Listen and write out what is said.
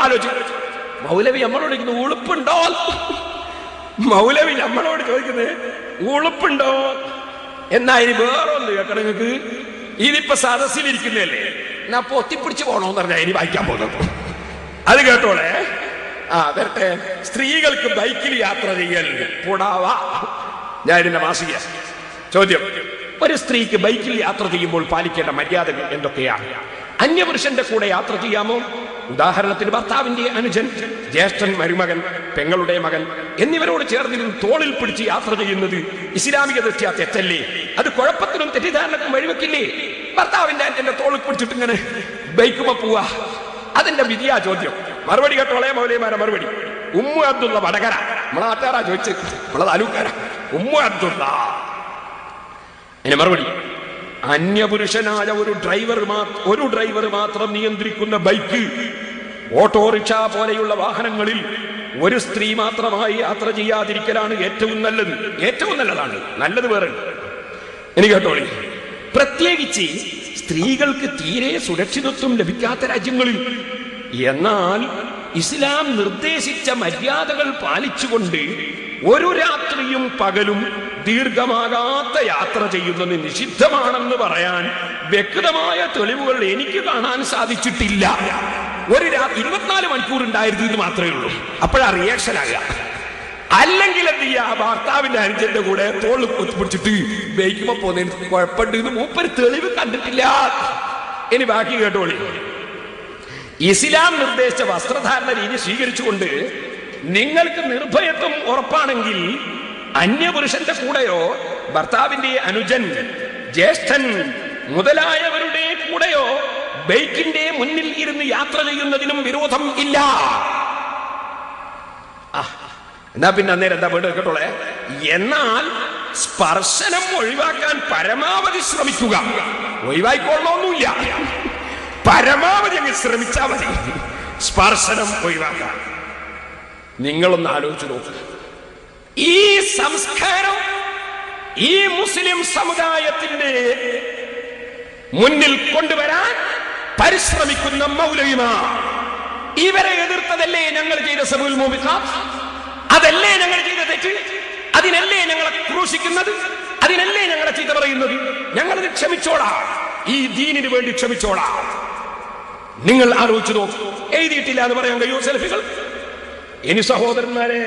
ആലോചിച്ചു. മൗലവി നമ്മളോട് ചോദിക്കുന്നത് ഉളുപ്പുണ്ടോ? മൗലവി നമ്മളോട് ചോദിക്കുന്നത് ഉളുപ്പുണ്ടോ എന്നാ. ഇനി വേറൊന്ന് കേൾക്കണം നിങ്ങൾക്ക്. ഇതിപ്പോ സദസ്സിലിരിക്കുന്നതല്ലേ, എന്നാ പൊത്തിപ്പിടിച്ച് പോണോന്ന് പറഞ്ഞാൽ ഇനി വായിക്കാൻ പോകുന്നത്. അത് കേട്ടോളെ. വരട്ടെ. സ്ത്രീകൾക്ക് ബൈക്കിൽ യാത്ര ചെയ്യൽ പൊടാവ. ഞാൻ ഇതിന്റെ മാസിക ചോദ്യം. ഒരു സ്ത്രീക്ക് ബൈക്കിൽ യാത്ര ചെയ്യുമ്പോൾ പാലിക്കേണ്ട മര്യാദകൾ എന്തൊക്കെയാണ്? അന്യപുരുഷന്റെ കൂടെ യാത്ര ചെയ്യാമോ? ഉദാഹരണത്തിന് ഭർത്താവിന്റെ അനുജൻ, ജ്യേഷ്ഠൻ, മരുമകൻ, പെങ്ങളുടെ മകൻ എന്നിവരോട് ചേർന്നിരുന്ന് തോളിൽ പിടിച്ച് യാത്ര ചെയ്യുന്നത് ഇസ്ലാമിക ദൃഷ്ട്യാ തെറ്റല്ലേ? അത് കുഴപ്പത്തിനും തെറ്റിദ്ധാരണക്കും വഴിവെക്കില്ലേ? ഭർത്താവിന്റെ അച്ഛന്റെ തോളിൽ പിടിച്ചിട്ട് ഇങ്ങനെ ബൈക്കുമ്പോ പോവാ, അതിന്റെ വിധിയാ ചോദ്യം. മറുപടി കേട്ടോളെ മൗലവിമാരെ മറുപടി. ഉമ്മു അബ്ദുള്ള വടകര, നമ്മളെ നാട്ടുകാരാ ചോദിച്ചത്, നമ്മളെ താലൂക്കാരാ. ഉമ്മു അബ്ദുള്ള. അതിന് മറുപടി, അന്യപുരുഷനായ ഒരു ഡ്രൈവർ മാത്രം നിയന്ത്രിക്കുന്ന ബൈക്ക്, ഓട്ടോറിക്ഷ പോലെയുള്ള വാഹനങ്ങളിൽ ഒരു സ്ത്രീ മാത്രമായി യാത്ര ചെയ്യാതിരിക്കലാണ് ഏറ്റവും നല്ലത്. ഏറ്റവും നല്ലതാണ്, നല്ലത് വേറെ. എനിക്ക് കേട്ടോളി. പ്രത്യേകിച്ച് സ്ത്രീകൾക്ക് തീരെ സുരക്ഷിതത്വം ലഭിക്കാത്ത രാജ്യങ്ങളിൽ. എന്നാൽ ഇസ്ലാം നിർദ്ദേശിച്ച മര്യാദകൾ പാലിച്ചുകൊണ്ട് ഒരു രാത്രിയും പകലും ദീർഘമാകാത്ത യാത്ര ചെയ്യുന്നത് നിഷിദ്ധമാണെന്ന് പറയാൻ വ്യക്തമായ തെളിവുകൾ എനിക്ക് കാണാൻ സാധിച്ചിട്ടില്ല. ഒരു 24 മണിക്കൂർ ഉണ്ടായിരുന്നു എന്ന് മാത്രമേ ഉള്ളൂ. അപ്പോഴാ റിയാക്ഷൻ ആകുക. അല്ലെങ്കിൽ എന്ത് ചെയ്യാ, ഭർത്താവിന്റെ അനുജന്റെ കൂടെ തോളിൽ പിടിച്ചിട്ട് ബൈക്കുമ്പോ പോകുന്നതിന് കുഴപ്പമുണ്ട് എന്ന് മൂപ്പര് തെളിവ് കണ്ടിട്ടില്ല. ഇനി ബാക്കി കേട്ടോളി. ഇസ്ലാം നിർദ്ദേശിച്ച വസ്ത്രധാരണ രീതി സ്വീകരിച്ചുകൊണ്ട് നിങ്ങൾക്ക് നിർഭയത്വം ഉറപ്പാണെങ്കിൽ അന്യപുരുഷന്റെ കൂടെയോ ഭർത്താവിന്റെ അനുജൻ, ജ്യേഷ്ഠൻ മുതലായവരുടെ കൂടെയോ ബൈക്കിന്റെ മുന്നിൽ ഇരുന്ന് യാത്ര ചെയ്യുന്നതിനും വിരോധം ഇല്ല. എന്നാ പിന്നെ അന്നേരം എന്താ വേണ്ടത് കേട്ടോളെ. എന്നാൽ സ്പർശനം ഒഴിവാക്കാൻ പരമാവധി ശ്രമിക്കുക. ഒഴിവായിക്കൊള്ളൊന്നുമില്ല, പരമാവധി അങ്ങ് ശ്രമിച്ചാൽ മതി സ്പർശനം ഒഴിവാക്കാൻ. നിങ്ങളൊന്ന് ആലോചിച്ചു നോക്കുക. ഈ സംസ്കാരം ഈ മുസ്ലിം സമുദായത്തിന്റെ മുന്നിൽ കൊണ്ടുവരാൻ പരിശ്രമിക്കുന്ന മൗലവിമാർ, ഇവരെ എതിർത്തതല്ലേ ഞങ്ങൾ ചെയ്ത സബുൽ മുബിഖാത്ത്? അതല്ലേ ഞങ്ങൾ ചെയ്ത തെറ്റ്? അതിനല്ലേ ഞങ്ങളെ ക്രൂശിക്കുന്നത്? അതിനല്ലേ ഞങ്ങളെ ചീത്ത പറയുന്നത്? ഞങ്ങളത് ക്ഷമിച്ചോളാം, ഈ ദീനിന് വേണ്ടി ക്ഷമിച്ചോളാം. നിങ്ങൾ ആലോചിച്ചു നോക്കൂ. എഴുതിയിട്ടില്ല എന്ന് പറയാൻ കഴിയുമോ സെൽഫികൾ? ഇനി സഹോദരന്മാരെ,